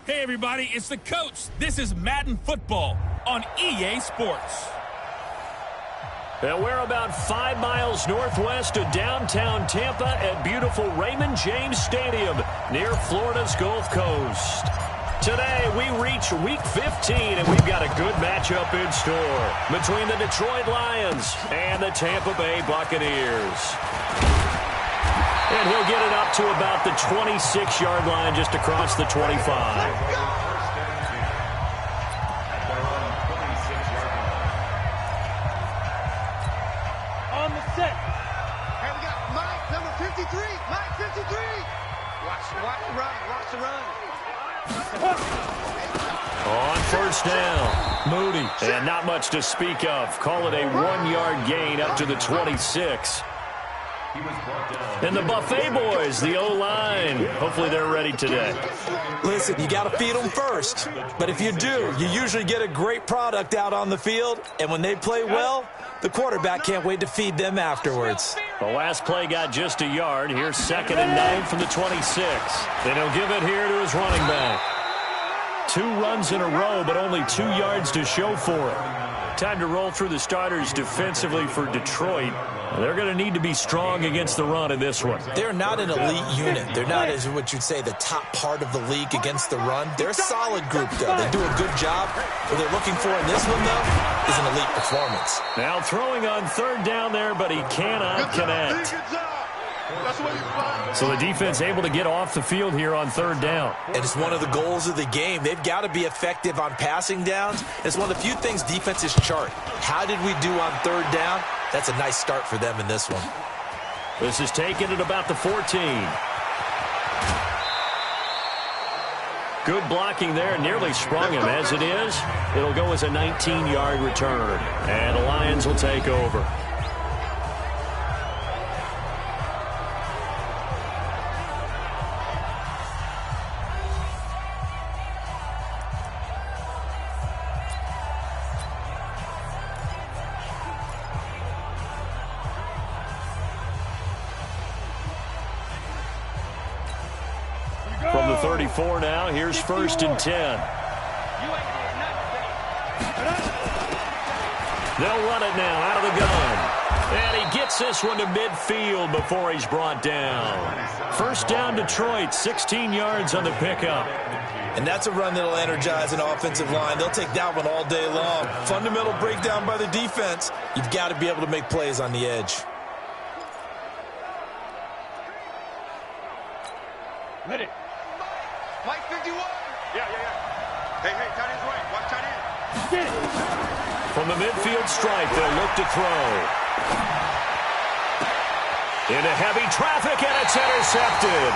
Hey, everybody, it's the coach. This is Madden Football on EA Sports. And we're about 5 miles northwest of downtown Tampa at beautiful Raymond James Stadium near Florida's Gulf Coast. Today, we reach Week 15, and we've got a good matchup in store between the Detroit Lions and the Tampa Bay Buccaneers. And he'll get it up to about the 26-yard line just across the 25. On first down, Moody, and not much to speak of. Call it a 1-yard gain up to the 26. And the Buffet boys, the O-line, hopefully they're ready today. Listen, you got to feed them first. But if you do, you usually get a great product out on the field. And when they play well, the quarterback can't wait to feed them afterwards. The last play got just a yard. Here's 2nd and 9 from the 26. Then he'll give it here to his running back. 2 runs in a row, but only 2 yards to show for it. Time to roll through the starters defensively for Detroit. They're going to need to be strong against the run in this one. They're not an elite unit. They're not, as what you'd say, the top part of the league against the run. They're a solid group, though. They do a good job. What they're looking for in this one, though, is an elite performance. Now throwing on 3rd down there, but he cannot connect. So the defense able to get off the field here on 3rd down. And it's one of the goals of the game. They've got to be effective on passing downs. It's one of the few things defenses chart. How did we do on 3rd down? That's a nice start for them in this one. This is taken at about the 14. Good blocking there. Nearly sprung him. As it is, it'll go as a 19-yard return. And the Lions will take over. From the 34 now, here's 1st and 10. They'll run it now out of the gun. And he gets this one to midfield before he's brought down. 1st down, Detroit, 16 yards on the pickup. And that's a run that'll energize an offensive line. They'll take that one all day long. Fundamental breakdown by the defense. You've got to be able to make plays on the edge. Ready. Mike 51. Yeah. Hey, tight end's right. Watch tight end. From the midfield stripe, they'll look to throw. Into heavy traffic, and it's intercepted.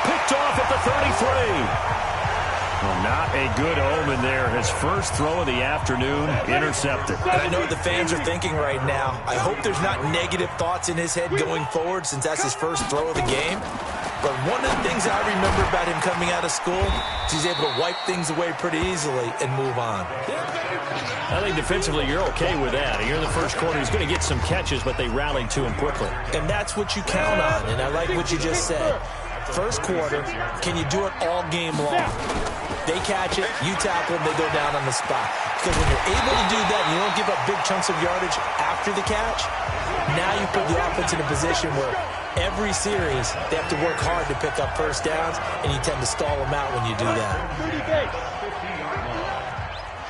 Picked off at the 33. Well, not a good omen there. His first throw of the afternoon intercepted. And I know what the fans are thinking right now. I hope there's not negative thoughts in his head going forward since that's his first throw of the game. But one of the things I remember about him coming out of school is he's able to wipe things away pretty easily and move on. I think defensively you're okay with that. Here in the first quarter, he's going to get some catches, but they rallied to him quickly. And that's what you count on, and I like what you just said. First quarter, can you do it all game long? They catch it, you tackle them, they go down on the spot. Because when you're able to do that and you don't give up big chunks of yardage after the catch, now you put the offense in a position where every series they have to work hard to pick up 1st downs, and you tend to stall them out when you do that. 30 base.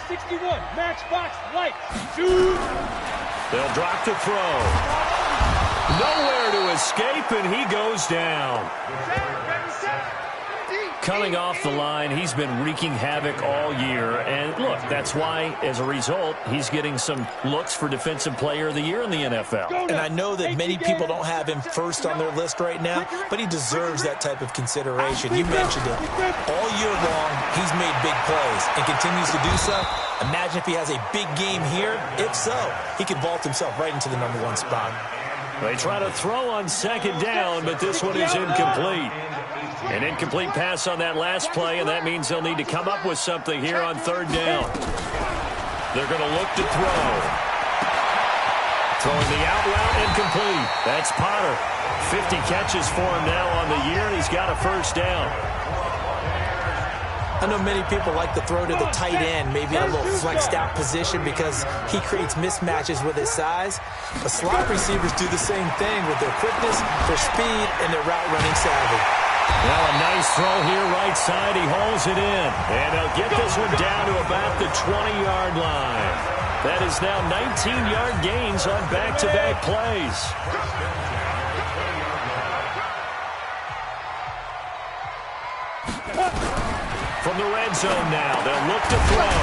61, matchbox, light, shoot. They'll drop to throw. Nowhere to escape, and he goes down. Coming off the line, he's been wreaking havoc all year. And, look, that's why, as a result, he's getting some looks for Defensive Player of the Year in the NFL. And I know that many people don't have him first on their list right now, but he deserves that type of consideration. You mentioned it. All year long, he's made big plays and continues to do so. Imagine if he has a big game here. If so, he could vault himself right into the #1 spot. They try to throw on 2nd down, but this one is incomplete. An incomplete pass on that last play, and that means they'll need to come up with something here on 3rd down. They're going to look to throw. Throwing the out route, incomplete. That's Potter. 50 catches for him now on the year, and he's got a 1st down. I know many people like to throw to the tight end, maybe in a little flexed out position because he creates mismatches with his size. But slot receivers do the same thing with their quickness, their speed, and their route running savvy. Well, a nice throw here right side. He hauls it in. And he'll get this one down to about the 20-yard line. That is now 19-yard gains on back-to-back plays. From the red zone now, they'll look to throw.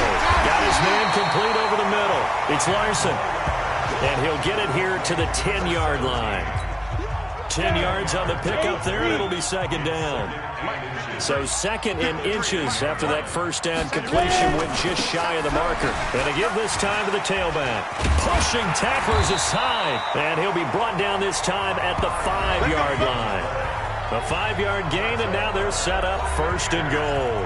Got his man complete over the middle. It's Larson. And he'll get it here to the 10-yard line. 10 yards on the pickup there, and it'll be second down. So second in inches after that first down completion went just shy of the marker. And to give this time to the tailback. Pushing tacklers aside. And he'll be brought down this time at the 5-yard line. A 5-yard gain, and now they're set up first and goal.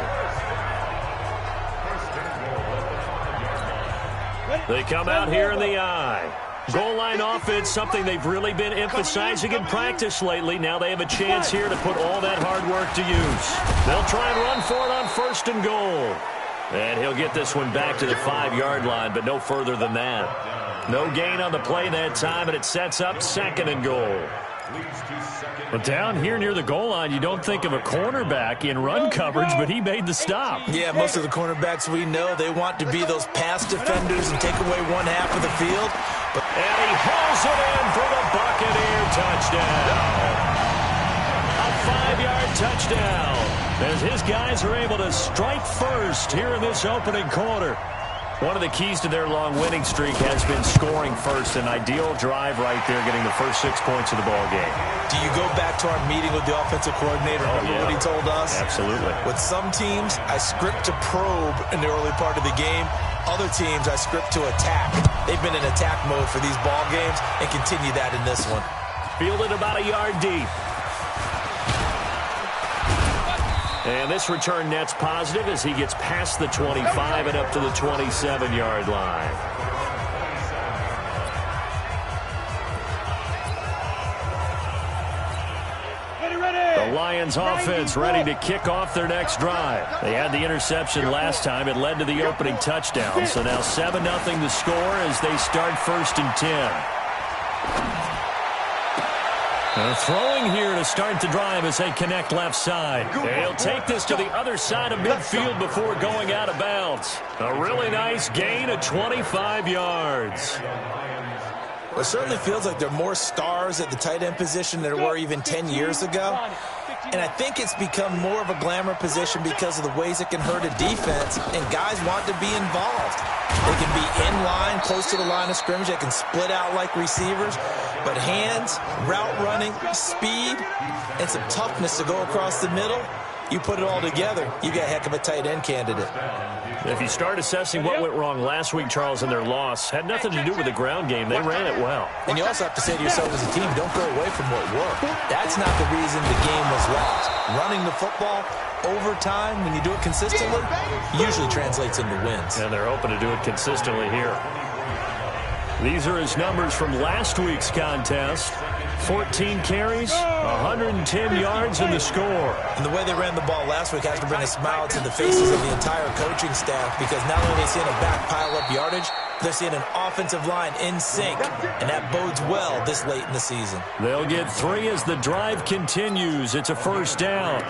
They come out here in the I. Goal line offense, something they've really been emphasizing in practice lately. Now they have a chance here to put all that hard work to use. They'll try and run for it on first and goal. And he'll get this one back to the 5-yard line, but no further than that. No gain on the play that time, and it sets up second and goal. But down here near the goal line, you don't think of a cornerback in run coverage, but he made the stop. Yeah, most of the cornerbacks we know, they want to be those pass defenders and take away one half of the field. And he hauls it in for the Buccaneer touchdown. A 5-yard touchdown as his guys are able to strike first here in this opening quarter. One of the keys to their long winning streak has been scoring first. An ideal drive right there, getting the first 6 points of the ball game. Do you go back to our meeting with the offensive coordinator? Remember what he told us? Absolutely. With some teams, I script to probe in the early part of the game. Other teams, I script to attack. They've been in attack mode for these ball games and continue that in this one. Fielded about a yard deep. And this return net's positive as he gets past the 25 and up to the 27-yard line. The Lions offense ready to kick off their next drive. They had the interception last time. It led to the opening touchdown. So now 7-0 the score as they start first and 10. Throwing here to start the drive as they connect left side. They'll take this to the other side of midfield before going out of bounds. A really nice gain of 25 yards. It certainly feels like there are more stars at the tight end position than there were even 10 years ago. And I think it's become more of a glamour position because of the ways it can hurt a defense, and guys want to be involved. They can be in line, close to the line of scrimmage. They can split out like receivers. But hands, route running, speed, and some toughness to go across the middle, you put it all together, you got a heck of a tight end candidate. If you start assessing what went wrong last week, Charles, in their loss, had nothing to do with the ground game. They ran it well. And you also have to say to yourself as a team, don't go away from what worked. That's not the reason the game was lost. Running the football over time, when you do it consistently, usually translates into wins. And they're hoping to do it consistently here. These are his numbers from last week's contest. 14 carries, 110 yards in the score. And the way they ran the ball last week has to bring a smile to the faces of the entire coaching staff, because not only are they seeing a back pile up yardage, they're seeing an offensive line in sync, and that bodes well this late in the season. They'll get 3 as the drive continues. It's a first down.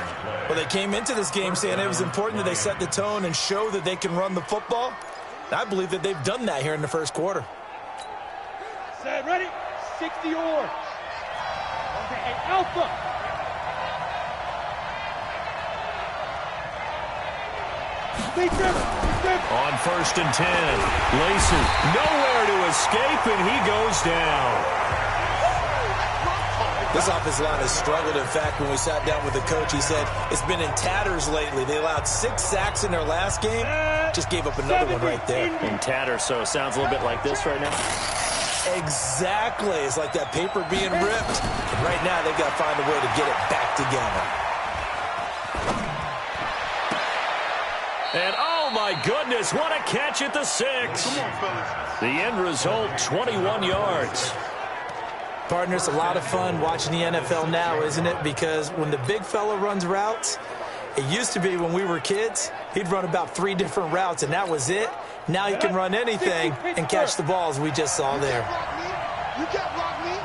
Well, they came into this game saying it was important that they set the tone and show that they can run the football. And I believe that they've done that here in the first quarter. Set, ready, 60 or. Okay, Alpha. On first and 10, Lacey nowhere to escape, and he goes down. This offensive line has struggled. In fact, when we sat down with the coach, he said it's been in tatters lately. They allowed 6 sacks in their last game. Just gave up another one right there. In tatters, so it sounds a little bit like this right now. Exactly. It's like that paper being ripped. And right now, they've got to find a way to get it back together. And oh my goodness, what a catch at the 6. Come on, fellas. The end result, 21 yards. Partner, it's a lot of fun watching the NFL now, isn't it? Because when the big fella runs routes, It used to be when we were kids, he'd run about 3 different routes, and that was it. Now he can run anything and catch the balls we just saw there. You can't block me.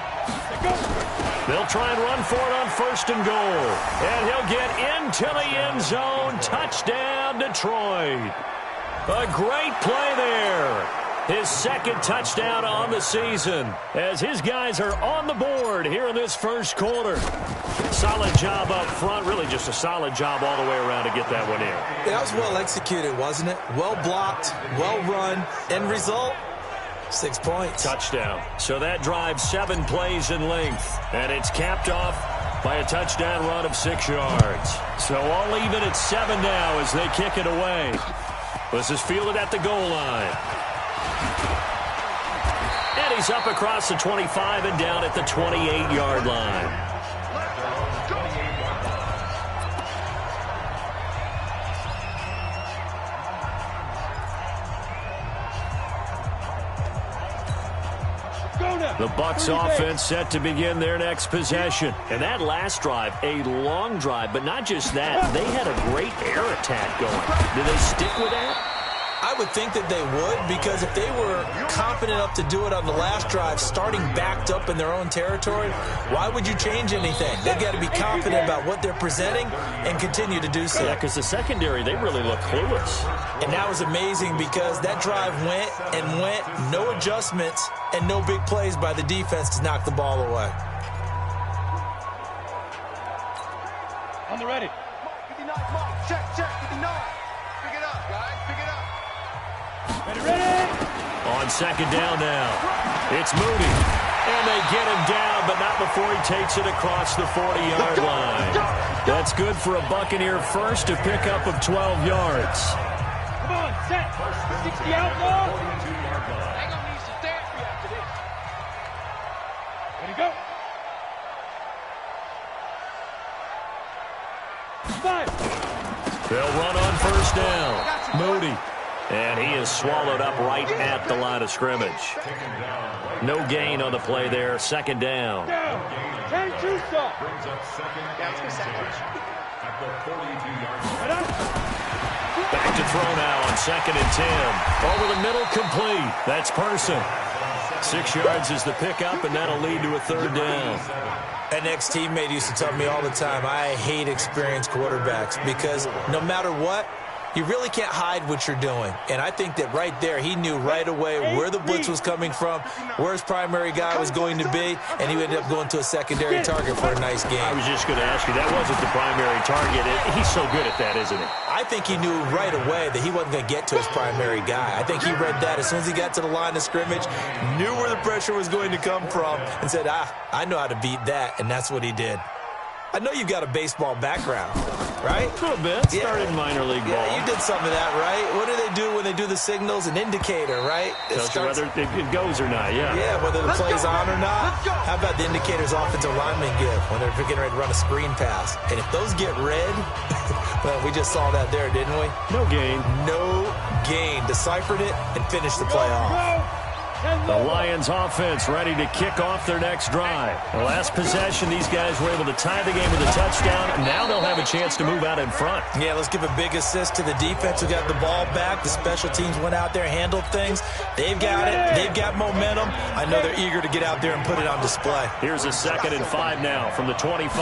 They'll try and run for it on 1st and goal. And he'll get into the end zone. Touchdown, Detroit. A great play there. His 2nd touchdown on the season as his guys are on the board here in this 1st quarter. Solid job up front. Really just a solid job all the way around to get that one in. That was well executed, wasn't it? Well blocked, well run. End result, 6 points. Touchdown. So that drives 7 plays in length. And it's capped off by a touchdown run of 6 yards. So all even at 7 now as they kick it away. This is fielded at the goal line. And he's up across the 25 and down at the 28-yard line. The Bucs offense set to begin their next possession. And that last drive, a long drive, but not just that. They had a great air attack going. Did they stick with that? I would think that they would, because if they were confident enough to do it on the last drive, starting backed up in their own territory, why would you change anything? They've got to be confident about what they're presenting and continue to do so. Yeah, because the secondary, they really look clueless. And that was amazing because that drive went and went, no adjustments and no big plays by the defense to knock the ball away. On the ready. 59, Mark. Check, 59. Pick it up, guys. Pick it up. Ready. On 2nd down now, it's Mooney. And they get him down, but not before he takes it across the 40-yard line. That's good for a Buccaneer first to pick up of 12 yards. Come on, set. 60 out now. Hang on, needs to stand for you after this. Ready, go. 5. They'll run on 1st down. Mooney. And he is swallowed up right at the line of scrimmage. No gain on the play there. 2nd down. 10-2 stop. Back to throw now on 2nd and 10. Over the middle, complete. That's Person. 6 yards is the pickup, and that'll lead to a 3rd down. An ex-teammate used to tell me all the time, I hate experienced quarterbacks because no matter what, you really can't hide what you're doing. And I think that right there, he knew right away where the blitz was coming from, where his primary guy was going to be, and he ended up going to a secondary target for a nice game. I was just going to ask you, that wasn't the primary target. He's so good at that, isn't he? I think he knew right away that he wasn't going to get to his primary guy. I think he read that as soon as he got to the line of scrimmage, knew where the pressure was going to come from, and said, I know how to beat that, and that's what he did. I know you've got a baseball background, right? A little bit. Started minor league ball. Yeah, you did some of that, right? What do they do when they do the signals? An indicator, right? Tells you whether it goes or not, yeah. Yeah, whether the play's on or not. How about the indicators offensive linemen give when they're getting ready to run a screen pass? And if those get red, well, we just saw that there, didn't we? No gain. No gain. Deciphered it and finished the play off. The Lions offense ready to kick off their next drive. The last possession, these guys were able to tie the game with a touchdown. Now they'll have a chance to move out in front. Yeah, let's give a big assist to the defense who got the ball back. The special teams went out there, handled things. They've got it. They've got momentum. I know they're eager to get out there and put it on display. Here's a 2nd and 5 now from the 25.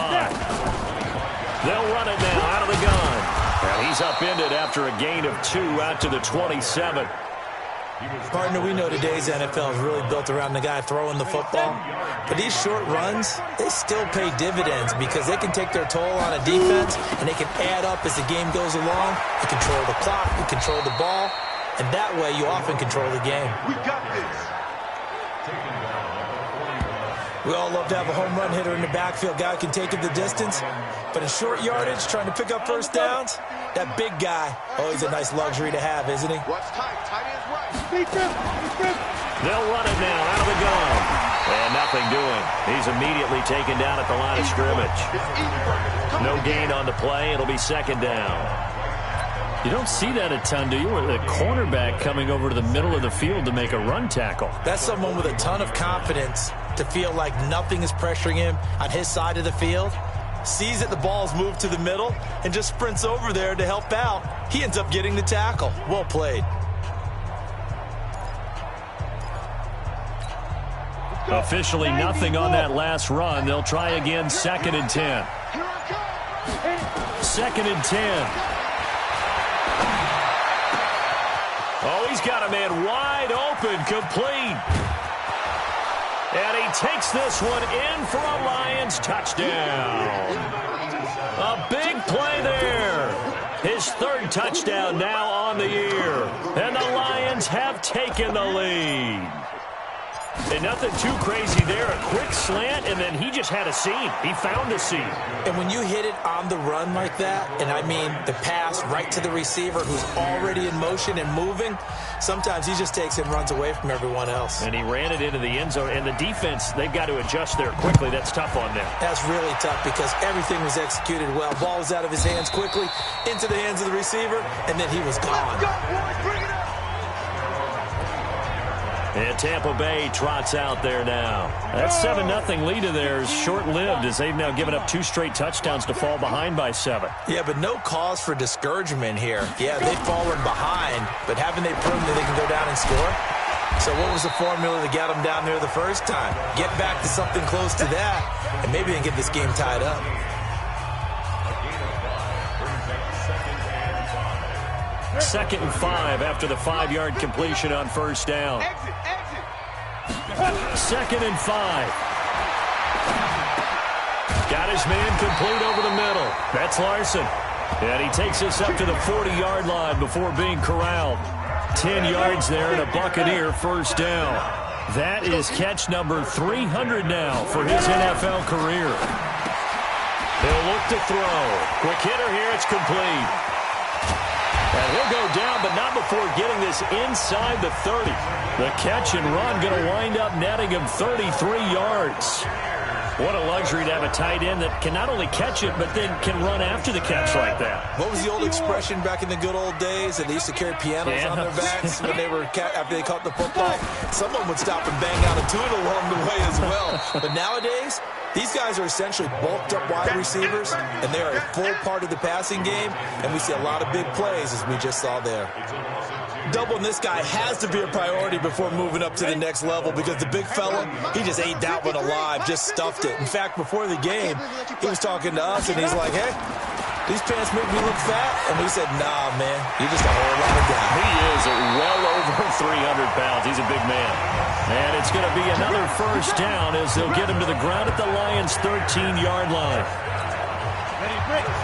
They'll run it now out of the gun. And he's upended after a gain of 2 out to the 27. Partner, we know today's NFL is really built around the guy throwing the football. But these short runs, they still pay dividends because they can take their toll on a defense and they can add up as the game goes along. You control the clock, you control the ball, and that way you often control the game. We got this. We all love to have a home run hitter in the backfield. Guy can take it the distance. But in short yardage, trying to pick up first downs, that big guy, always a nice luxury to have, isn't he? What's tight? Tight end's right. They'll run it now out of the gun. And nothing doing. He's immediately taken down at the line of scrimmage. No gain on the play. It'll be 2nd down. You don't see that a ton, do you? Where the cornerback coming over to the middle of the field to make a run tackle. That's someone with a ton of confidence to feel like nothing is pressuring him on his side of the field. sees that the ball's moved to the middle, and just sprints over there to help out. He ends up getting the tackle. Well played. Officially nothing on that last run. They'll try again, 2nd and 10. 2nd and 10. Oh, he's got a man wide open, complete. And he takes this one in for a Lions touchdown. A big play there. His 3rd touchdown now on the year. And the Lions have taken the lead. And nothing too crazy there. A quick slant, and then he just had a seam. He found a seam. And when you hit it on the run like that, and I mean the pass right to the receiver who's already in motion and moving, sometimes he just takes it and runs away from everyone else. And he ran it into the end zone. And the defense, they've got to adjust there quickly. That's tough on them. That's really tough because everything was executed well. Ball was out of his hands quickly, into the hands of the receiver, and then he was gone. And Tampa Bay trots out there now. That 7-0 lead of theirs short-lived as they've now given up 2 straight touchdowns to fall behind by 7. Yeah, but no cause for discouragement here. Yeah, they've fallen behind, but haven't they proven that they can go down and score? So what was the formula to get them down there the first time? Get back to something close to that, and maybe they can get this game tied up. Second and 5 after the 5-yard completion on 1st down. 2nd and 5. Got his man complete over the middle. That's Larson. And he takes us up to the 40-yard line before being corralled. 10 yards there and a Buccaneer 1st down. That is catch number 300 now for his NFL career. He'll look to throw. Quick hitter here. It's complete. And he'll go down, but not before getting this inside the 30. The catch and run going to wind up netting him 33 yards. What a luxury to have a tight end that can not only catch it, but then can run after the catch like that. What was the old expression back in the good old days that they used to carry pianos on their backs when they were after they caught the football? Someone would stop and bang out a tune along the way as well. But nowadays, these guys are essentially bulked up wide receivers, and they are a full part of the passing game, and we see a lot of big plays as we just saw there. Doubling this guy has to be a priority before moving up to the next level because the big fella, he just ate that one alive, just stuffed it. In fact, before the game, he was talking to us, and he's like, hey, these pants make me look fat. And we said, nah, man, you're just a whole lot of guy. He is well over 300 pounds. He's a big man. And it's going to be another 1st down as they'll get him to the ground at the Lions' 13-yard line.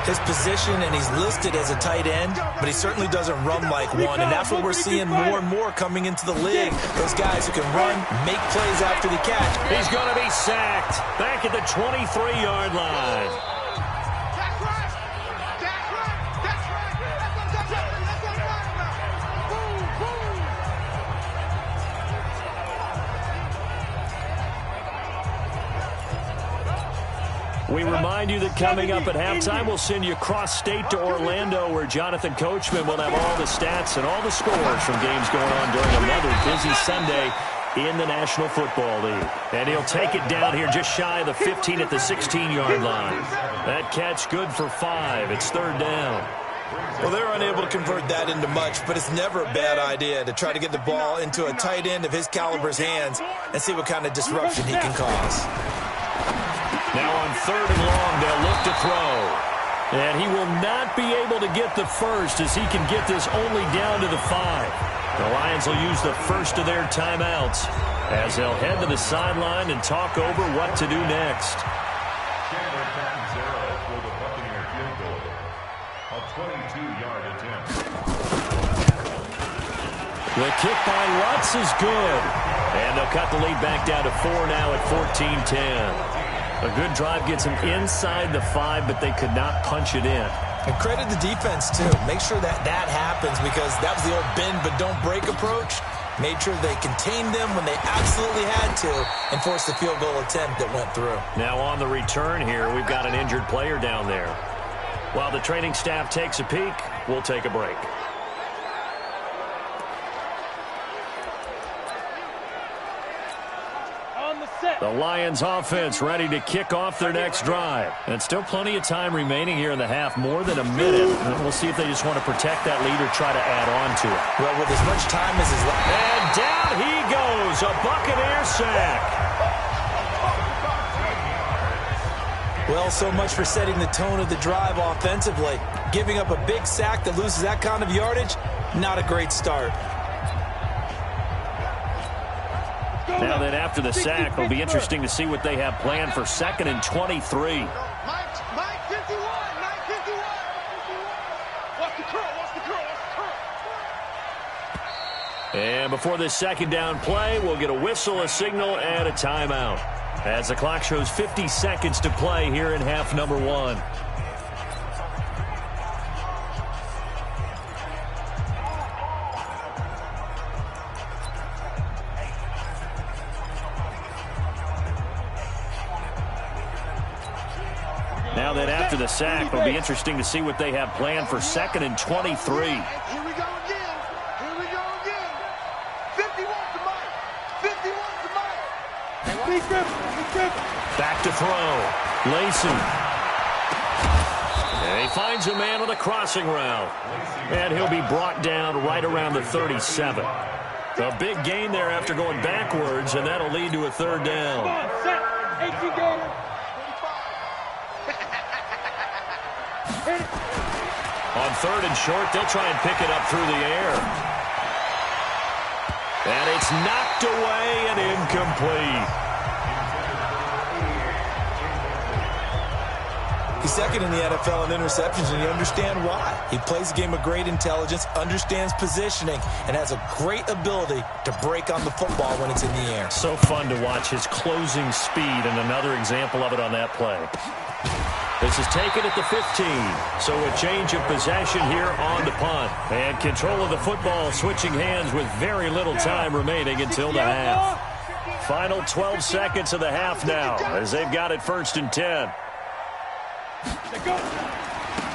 His position, and he's listed as a tight end, but he certainly doesn't run like one, and that's what we're seeing more and more coming into the league. Those guys who can run, make plays after the catch. He's going to be sacked back at the 23-yard line. We remind you that coming up at halftime, we'll send you cross-state to Orlando, where Jonathan Coachman will have all the stats and all the scores from games going on during another busy Sunday in the National Football League. And he'll take it down here just shy of the 15 at the 16-yard line. That catch good for 5. It's 3rd down. Well, they're unable to convert that into much, but it's never a bad idea to try to get the ball into a tight end of his caliber's hands and see what kind of disruption he can cause. Now on 3rd and long, they'll look to throw. And he will not be able to get the first as he can get this only down to the 5. The Lions will use the first of their timeouts as they'll head to the sideline and talk over what to do next. The kick by Lutz is good. And they'll cut the lead back down to 4 now at 14-10. A good drive gets them inside the 5, but they could not punch it in. And credit the defense, too. Make sure that happens because that was the old bend but don't break approach. Made sure they contained them when they absolutely had to and forced the field goal attempt that went through. Now on the return here, we've got an injured player down there. While the training staff takes a peek, we'll take a break. On the set. The Lions offense ready to kick off their next drive. And still plenty of time remaining here in the half, more than a minute. And we'll see if they just want to protect that lead or try to add on to it. Well, with as much time as is left. And down he goes, a Buccaneer sack. Well, so much for setting the tone of the drive offensively. Giving up a big sack that loses that kind of yardage, not a great start. Now that after the sack, it'll be interesting to see what they have planned for 2nd and 23. Mike 51, Mike 51. Watch the curl, watch the curl, watch the curl. And before this second down play, we'll get a whistle, a signal, and a timeout. As the clock shows 50 seconds to play here in half number 1. Now that after the sack, it'll be interesting to see what they have planned for 2nd and 23. Here we go again. Here we go again. 51 to Mike. 51 to Mike. Big grip. Back to throw. Lacey. And he finds a man on the crossing route. And he'll be brought down right around the 37. A big gain there after going backwards, and that'll lead to a 3rd down. Come on, set. 18 gainer. On 3rd and short, they'll try and pick it up through the air. And it's knocked away and incomplete. He's 2nd in the NFL in interceptions, and you understand why. He plays a game of great intelligence, understands positioning, and has a great ability to break on the football when it's in the air. So fun to watch his closing speed, and another example of it on that play. This is taken at the 15, so a change of possession here on the punt. And control of the football switching hands with very little time remaining until the half. Final 12 seconds of the half now as they've got it 1st and 10.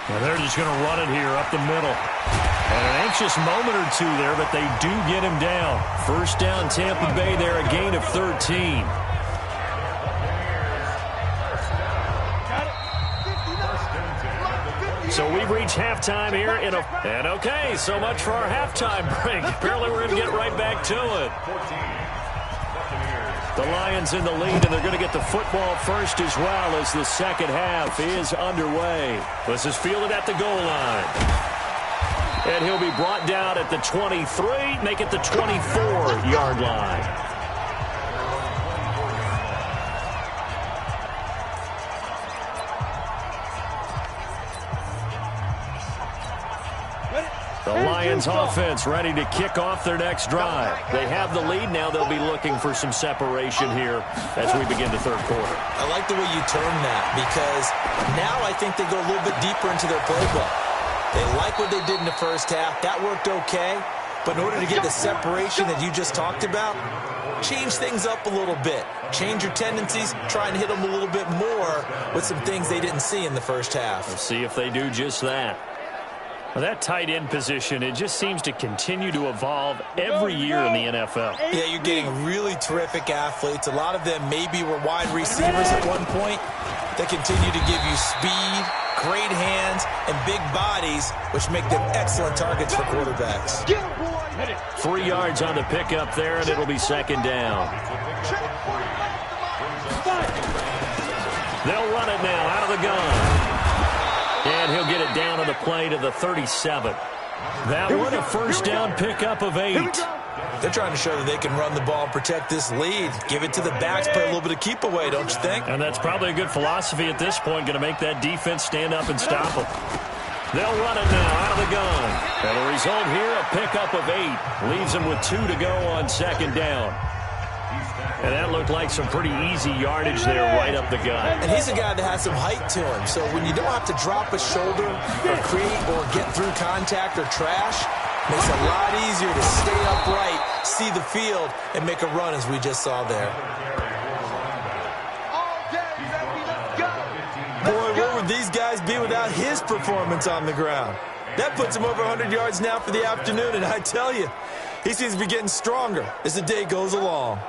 And they're just going to run it here up the middle. And an anxious moment or two there, but they do get him down. 1st down Tampa Bay there, a gain of 13. So we've reached halftime here in and okay, so much for our halftime break. Apparently we're going to get right back to it. The Lions in the lead, and they're going to get the football first as well as the second half is underway. This is fielded at the goal line. And he'll be brought down at the 23, make it the 24-yard line. The Lions offense ready to kick off their next drive. They have the lead now. They'll be looking for some separation here as we begin the 3rd quarter. I like the way you term that, because now I think they go a little bit deeper into their playbook. They like what they did in the 1st half. That worked okay. But in order to get the separation that you just talked about, change things up a little bit. Change your tendencies. Try and hit them a little bit more with some things they didn't see in the 1st half. Let's see if they do just that. Well, that tight end position, it just seems to continue to evolve every year in the NFL. Yeah, you're getting really terrific athletes. A lot of them maybe were wide receivers at one point. They continue to give you speed, great hands, and big bodies, which make them excellent targets for quarterbacks. 3 yards on the pickup there, and it'll be 2nd down. They'll run it now out of the gun. And he'll get it down on the play to the 37. That one a 1st down pickup of 8. They're trying to show that they can run the ball and protect this lead. Give it to the backs, play a little bit of keep away, don't you think? And that's probably a good philosophy at this point, going to make that defense stand up and stop them. They'll run it now out of the gun. And the result here, a pickup of 8. Leaves them with 2 to go on 2nd down. And that looked like some pretty easy yardage there right up the gut. And he's a guy that has some height to him. So when you don't have to drop a shoulder or create or get through contact or trash, makes it a lot easier to stay upright, see the field, and make a run as we just saw there. Boy, where would these guys be without his performance on the ground? That puts him over 100 yards now for the afternoon, and I tell you, he seems to be getting stronger as the day goes along.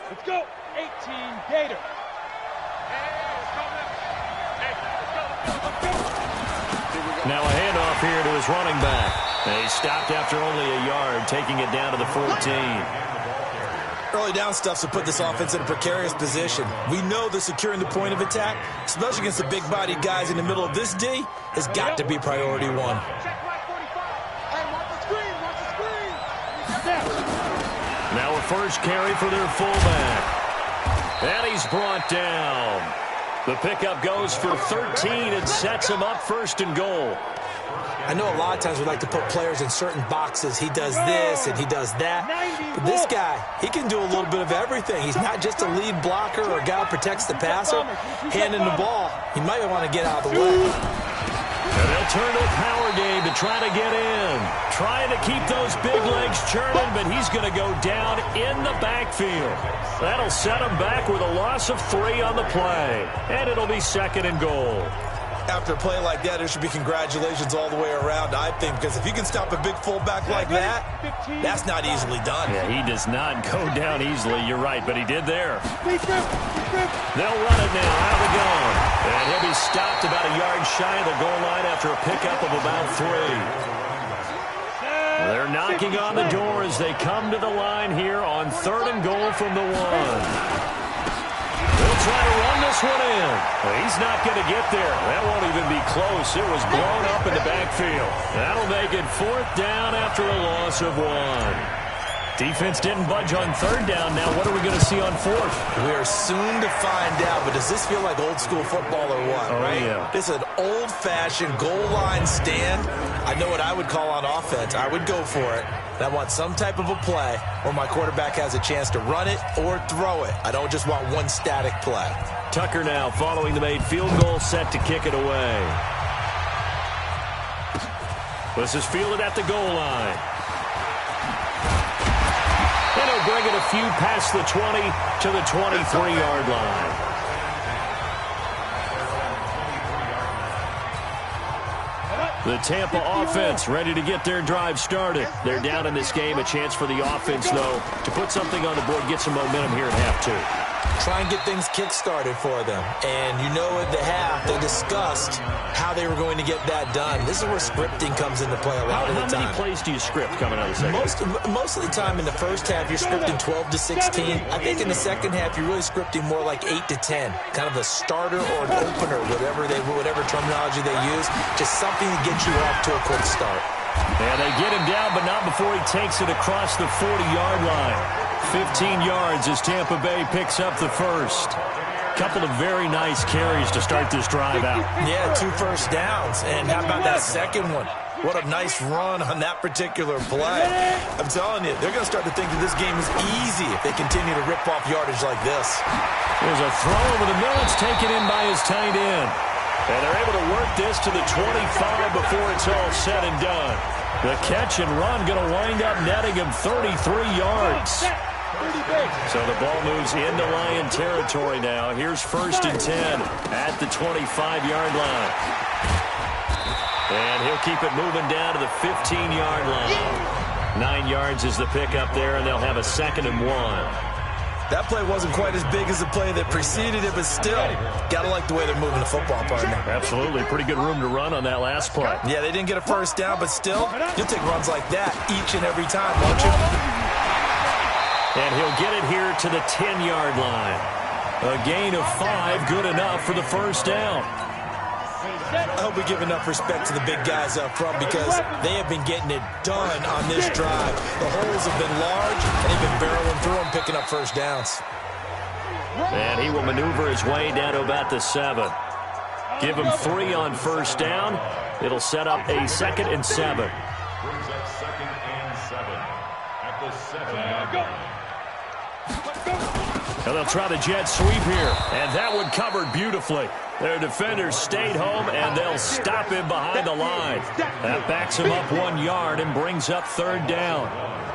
Let's go. 18 Gator. Now a handoff here to his running back. And he stopped after only a yard, taking it down to the 14. Early down stuff to put this offense in a precarious position. We know that securing the point of attack, especially against the big-bodied guys in the middle of this D, has got to be priority one. Now a first carry for their fullback. And he's brought down. The pickup goes for 13 and sets him up first and goal. I know a lot of times we like to put players in certain boxes. He does this and he does that. But this guy, he can do a little bit of everything. He's not just a lead blocker or a guy who protects the passer. Handing the ball, he might want to get out of the way. And they'll turn to a power game to try to get in. Trying to keep those big legs churning, but he's going to go down in the backfield. That'll set him back with a loss of 3 on the play. And it'll be second and goal. After a play like that, there should be congratulations all the way around, I think, because if you can stop a big fullback like that, that's not easily done. Yeah, he does not go down easily, you're right, but he did there. They'll run it now, out of the gun. And he'll be stopped about a yard shy of the goal line after a pickup of about 3. They're knocking on the door as they come to the line here on 3rd and goal from the 1. They'll try to run this one in. Well, he's not going to get there. That won't even be close. It was blown up in the backfield. That'll make it 4th down after a loss of 1. Defense didn't budge on 3rd down. Now what are we going to see on 4th? We are soon to find out, but does this feel like old school football or what, right? Yeah. This is an old-fashioned goal line stand. I know what I would call on offense. I would go for it. And I want some type of a play where my quarterback has a chance to run it or throw it. I don't just want one static play. Tucker now following the made field goal, set to kick it away. This is fielded at the goal line. And he'll bring it a few past the 20 to the 23-yard line. The Tampa offense ready to get their drive started. They're down in this game. A chance for the offense, though, to put something on the board, get some momentum here at half 2. Try and get things kick-started for them. And you know at the half, they discussed how they were going to get that done. This is where scripting comes into play a lot of the time. How many plays do you script coming out of the second? Most of the time in the first half, you're scripting 12 to 16. I think in the second half, you're really scripting more like 8 to 10. Kind of a starter or an opener, whatever terminology they use. Just something to get you off to a quick start. And they get him down, but not before he takes it across the 40-yard line. 15 yards as Tampa Bay picks up the first. Couple of very nice carries to start this drive out. Yeah, 2 first downs. And how about that second one? What a nice run on that particular play. I'm telling you, they're going to start to think that this game is easy if they continue to rip off yardage like this. There's a throw over the middle. It's taken in by his tight end. And they're able to work this to the 25 before it's all said and done. The catch and run going to wind up netting him 33 yards. So the ball moves into Lion territory now. Here's 1st and 10 at the 25-yard line. And he'll keep it moving down to the 15-yard line. 9 yards is the pickup there, and they'll have a 2nd and 1. That play wasn't quite as big as the play that preceded it, but still, got to like the way they're moving the football, partner. Absolutely. Pretty good room to run on that last play. Yeah, they didn't get a first down, but still, you'll take runs like that each and every time, won't you? And he'll get it here to the 10-yard line. A gain of 5, good enough for the first down. I hope we give enough respect to the big guys up front because they have been getting it done on this drive. The holes have been large, and they've been barreling through them, picking up first downs. And he will maneuver his way down to about the 7. Give him 3 on first down. It'll set up a 2nd and 7. And they'll try the jet sweep here. And that one covered beautifully. Their defenders stayed home, and they'll stop him behind the line. That backs him up 1 yard and brings up 3rd down.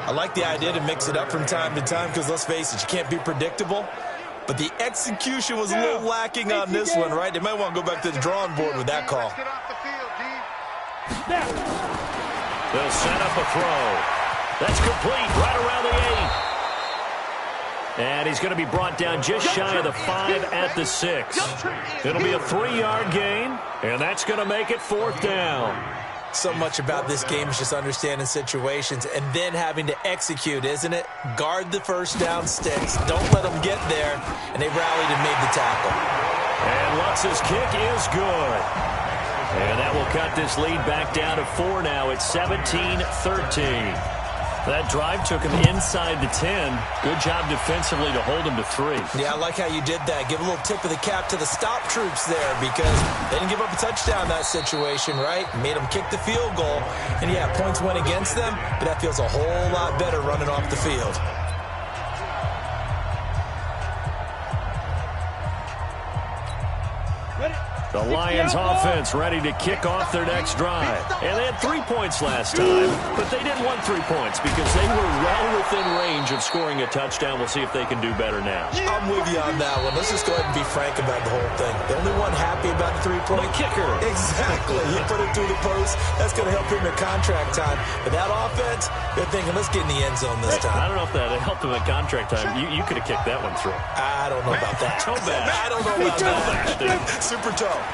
I like the idea to mix it up from time to time because, let's face it, you can't be predictable. But the execution was a little lacking on this one, right? They might want to go back to the drawing board with that call. They'll set up a throw. That's complete right around the 8. And he's going to be brought down just shy of the 5 at the 6. It'll be a 3-yard gain, and that's going to make it 4th down. So much about this game is just understanding situations and then having to execute, isn't it? Guard the first down sticks. Don't let them get there. And they rallied and made the tackle. And Lutz's kick is good. And that will cut this lead back down to 4 now. It's 17-13. That drive took him inside the 10. Good job defensively to hold him to 3. Yeah, I like how you did that. Give a little tip of the cap to the stop troops there because they didn't give up a touchdown in that situation, right? Made them kick the field goal. And, yeah, points went against them, but that feels a whole lot better running off the field. The Lions offense ready to kick off their next drive. And they had 3 points last time, but they didn't want 3 points because they were well within range of scoring a touchdown. We'll see if they can do better now. I'm with you on that one. Let's just go ahead and be frank about the whole thing. The only one happy about the 3-point kicker. Exactly. He put it through the post. That's going to help him at contract time. But that offense, they're thinking, let's get in the end zone this time. I don't know if that helped him at contract time. You could have kicked that one through. I don't know about that. Toe bash. I don't know about that. Super toe. And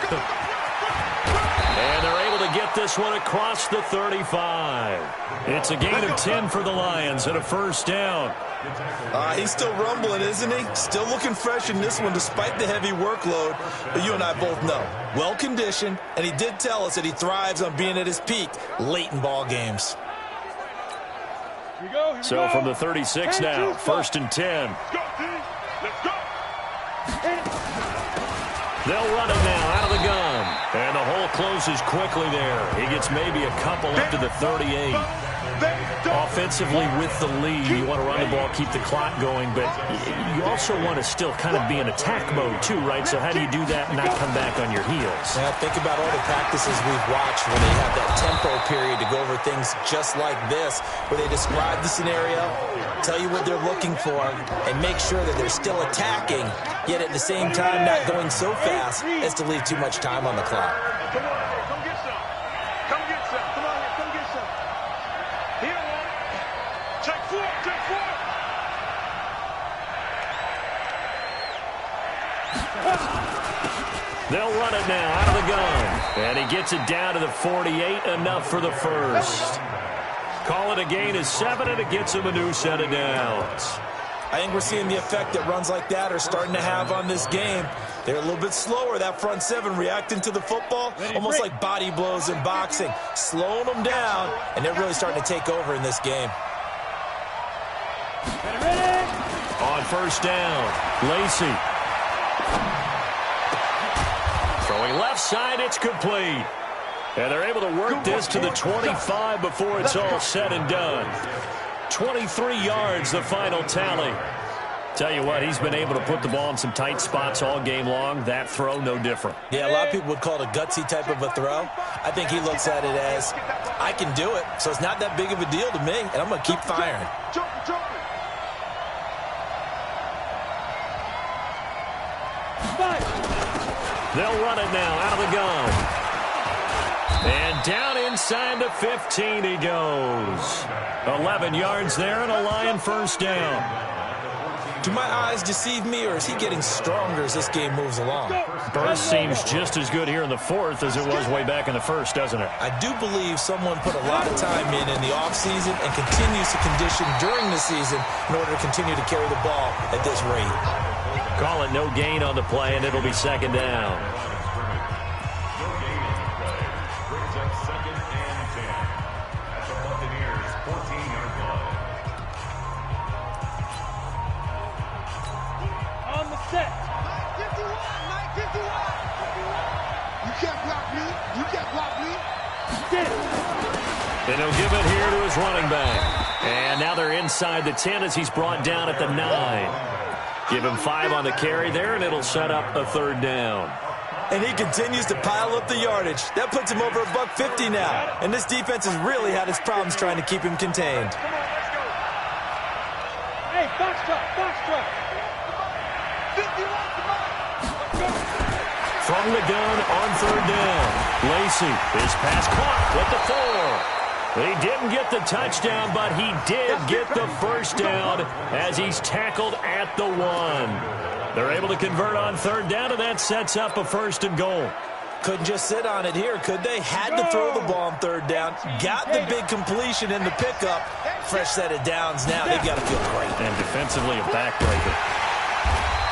they're able to get this one across the 35. It's a gain of 10 for the Lions and a 1st down. He's still rumbling, isn't he? Still looking fresh in this one despite the heavy workload. But you and I both know, well-conditioned, and he did tell us that he thrives on being at his peak late in ball games. So from the 36 now, 1st and 10. Let's go. They'll run it now out of the gun. And the hole closes quickly there. He gets maybe a couple up to the 38. Offensively with the lead, you want to run the ball, keep the clock going, but you also want to still kind of be in attack mode too, right? So how do you do that and not come back on your heels? Yeah, think about all the practices we've watched when they have that tempo period to go over things just like this, where they describe the scenario, tell you what they're looking for, and make sure that they're still attacking, yet at the same time not going so fast as to leave too much time on the clock. Come on, come get some. Come get some. Come on here, come get some. Here, one. Take 4, take 4. They'll run it now out of the gun. And he gets it down to the 48, enough for the 1st. Call it a gain of 7, and it gets him a new set of downs. I think we're seeing the effect that runs like that are starting to have on this game. They're a little bit slower, that front 7, reacting to the football, almost like body blows in boxing, slowing them down, and they're really starting to take over in this game. On 1st down, Lacey. Throwing left side, it's complete. And they're able to work this to the 25 before it's all said and done. 23 yards, the final tally. Tell you what, he's been able to put the ball in some tight spots all game long. That throw, no different. Yeah, a lot of people would call it a gutsy type of a throw. I think he looks at it as, I can do it, so it's not that big of a deal to me, and I'm going to keep firing. They'll run it now out of the gun. And down inside the 15 he goes. 11 yards there and a Lion 1st down. Do my eyes deceive me, or is he getting stronger as this game moves along? Burst seems just as good here in the 4th as it was way back in the 1st, doesn't it? I do believe someone put a lot of time in the offseason and continues to condition during the season in order to continue to carry the ball at this rate. Call it no gain on the play, and it'll be 2nd down. On the set. 951, 951. You can't block me. You can't block me. And he'll give it here to his running back. And now they're inside the 10 as he's brought down at the 9. Give him 5 on the carry there, and it'll set up a 3rd down. And he continues to pile up the yardage. That puts him over $150 now. And this defense has really had its problems trying to keep him contained. Come on, let's go. Hey, box truck, box truck. 51, come on. From the gun on 3rd down. Lacey is past clock with the 4. He didn't get the touchdown, but he did get the first down as he's tackled at the 1. They're able to convert on third down, and that sets up a 1st and goal. Couldn't just sit on it here, could they? Had to throw the ball on third down. Got the big completion in the pickup. Fresh set of downs now. They've got to feel great. And defensively a backbreaker.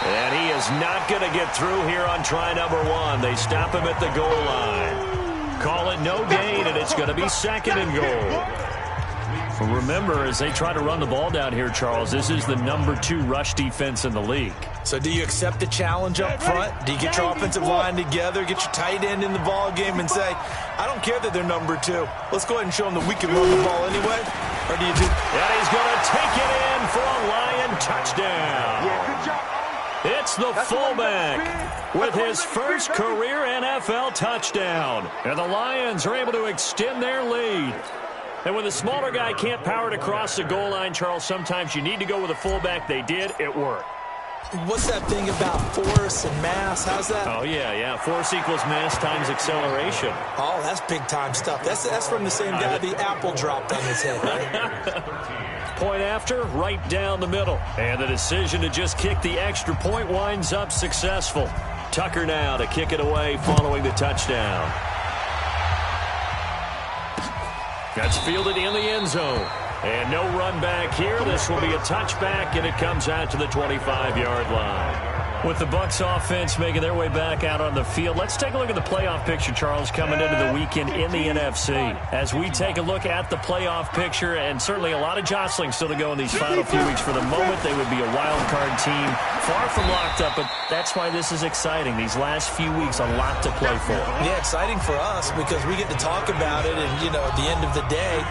And he is not going to get through here on try number 1. They stop him at the goal line. Call it no gain, and it's going to be 2nd and goal. Remember, as they try to run the ball down here, Charles, this is the number 2 rush defense in the league. So do you accept the challenge up front? Do you get your offensive line together, get your tight end in the ball game and say, I don't care that they're number 2. Let's go ahead and show them that we can run the ball anyway? Or do you do... And he's going to take it in for a Lion touchdown. Yeah, good job. It's the fullback with his first career NFL touchdown. And the Lions are able to extend their lead. And when the smaller guy can't power it across the goal line, Charles, sometimes you need to go with a fullback. They did. It worked. What's that thing about force and mass? How's that? Oh, yeah. Force equals mass times acceleration. Oh, that's big-time stuff. That's from the same guy the apple dropped on his head, right? Point after, right down the middle. And the decision to just kick the extra point winds up successful. Tucker now to kick it away following the touchdown. That's fielded in the end zone. And no run back here. This will be a touchback, and it comes out to the 25-yard line. With the Bucs offense making their way back out on the field, let's take a look at the playoff picture, Charles, coming into the weekend in the NFC. As we take a look at the playoff picture, and certainly a lot of jostling still to go in these final few weeks. For the moment, they would be a wild card team, far from locked up, but that's why this is exciting. These last few weeks, a lot to play for. Yeah, exciting for us because we get to talk about it, and, at the end of the day,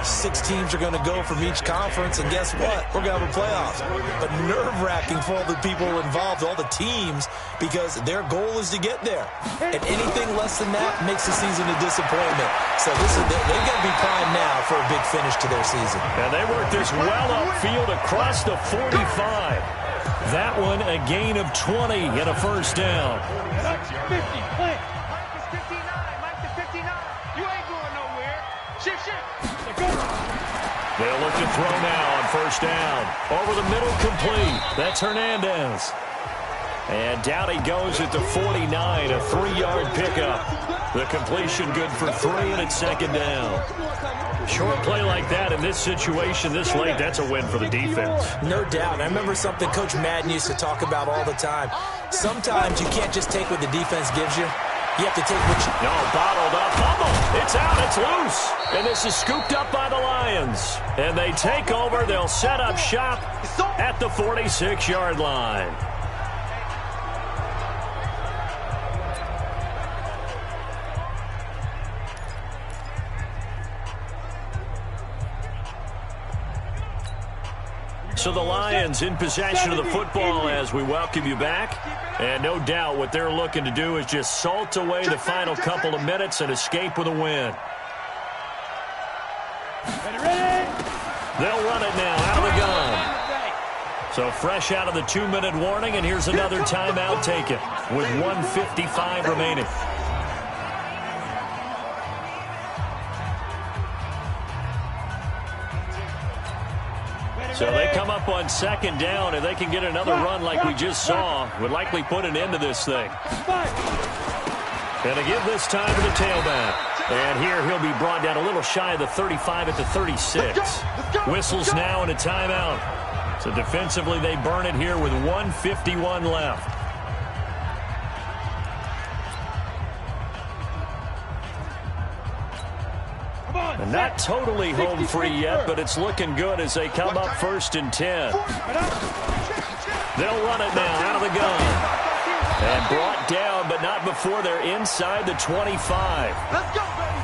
6 teams are going to go from each conference, and guess what? We're going to have a playoffs. But nerve-wracking for all the people involved, all the teams, because their goal is to get there. And anything less than that makes the season a disappointment. So they've got to be primed now for a big finish to their season. And they work this well upfield across the 45. That one a gain of 20 and a first down. 50, plant. Mike is 59. Mike is 59. You ain't going nowhere. Shift. They'll look to throw now on first down. Over the middle, complete. That's Hernandez. And down he goes at the 49, a 3-yard pickup. The completion good for 3, and it's 2nd down. Short play like that in this situation this late, that's a win for the defense. No doubt. I remember something Coach Madden used to talk about all the time. Sometimes you can't just take what the defense gives you. You have to take what you... No, bottled up. Fumble. It's out. It's loose. And this is scooped up by the Lions. And they take over. They'll set up shop at the 46-yard line. So the Lions in possession of the football as we welcome you back. And no doubt what they're looking to do is just salt away the final couple of minutes and escape with a win. They'll run it now out of the gun. So fresh out of the 2-minute warning, and here's another timeout taken with 1:55 remaining. So they come up on 2nd down, and they can get another run like we just saw. Would likely put an end to this thing. And to give this time to the tailback. And here he'll be brought down a little shy of the 35 at the 36. Whistles now and a timeout. So defensively they burn it here with 1:51 left. And not totally home free yet, but it's looking good as they come up 1st and 10. They'll run it now out of the gun. And brought down, but not before they're inside the 25.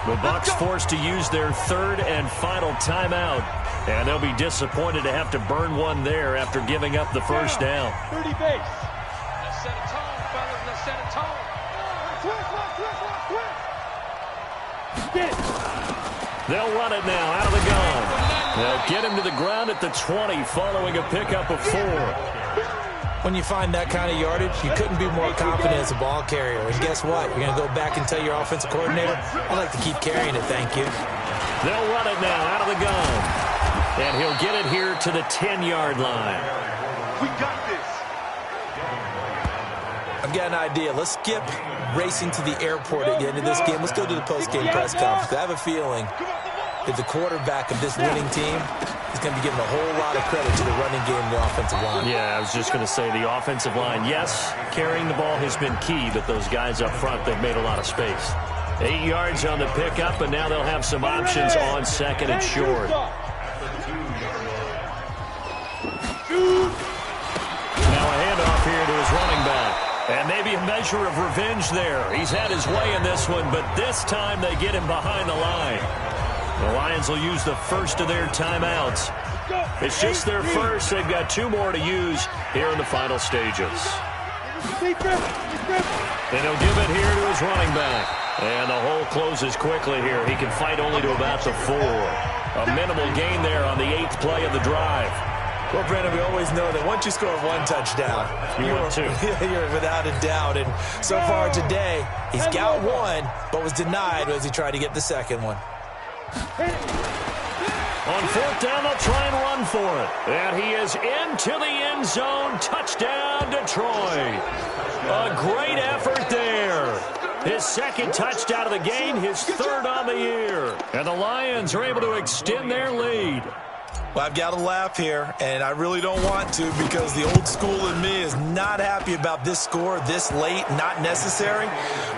The Bucs forced to use their 3rd and final timeout. And they'll be disappointed to have to burn one there after giving up the first down. 30 base. Let's set a tone, fellas. Let's set a tone. Get it. They'll run it now out of the gun. They'll get him to the ground at the 20 following a pickup of 4. When you find that kind of yardage, you couldn't be more confident as a ball carrier. And guess what? You're going to go back and tell your offensive coordinator, I'd like to keep carrying it, thank you. They'll run it now out of the gun. And he'll get it here to the 10-yard line. We got this. I've got an idea. Let's skip racing to the airport at the end of this game. Let's go to the post-game press conference. I have a feeling that the quarterback of this winning team is going to be given a whole lot of credit to the running game and the offensive line. Yeah, I was just going to say the offensive line, yes, carrying the ball has been key, but those guys up front, they've made a lot of space. 8 yards on the pickup, and now they'll have some options on second and short. Now a handoff here to his running back. And maybe a measure of revenge there. He's had his way in this one, but this time they get him behind the line. The Lions will use the first of their timeouts. It's just their first. They've got 2 more to use here in the final stages. And he'll give it here to his running back. And the hole closes quickly here. He can fight only to about the 4. A minimal gain there on the 8th play of the drive. Well, Brandon, we always know that once you score 1 touchdown, you're 2. You're without a doubt. And so far today, he's got 1, but was denied as he tried to get the second one. On 4th down, they'll try and run for it. And he is into the end zone. Touchdown, Detroit. A great effort there. His 2nd touchdown of the game, his 3rd on the year. And the Lions are able to extend their lead. Well, I've got to laugh here, and I really don't want to because the old school in me is not happy about this score this late, not necessary.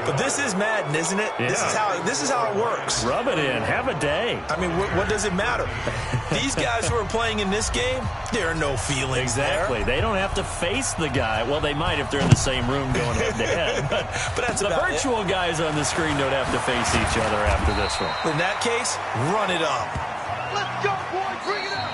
But this is Madden, isn't it? Yeah. This is how it works. Rub it in. Have a day. I mean, what does it matter? These guys who are playing in this game, there are no feelings exactly. there. They don't have to face the guy. Well, they might if they're in the same room going head-to-head. But that's the virtual guys on the screen don't have to face each other after this one. In that case, run it up. Let's go, boys. Bring it up.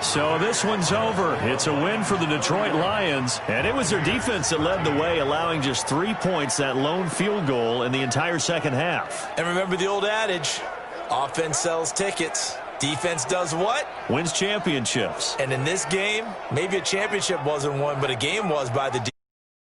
So this one's over. It's a win for the Detroit Lions, and it was their defense that led the way, allowing just 3 points, that lone field goal in the entire second half. And remember the old adage, offense sells tickets. Defense does what? Wins championships. And in this game, maybe a championship wasn't won, but a game was by the defense.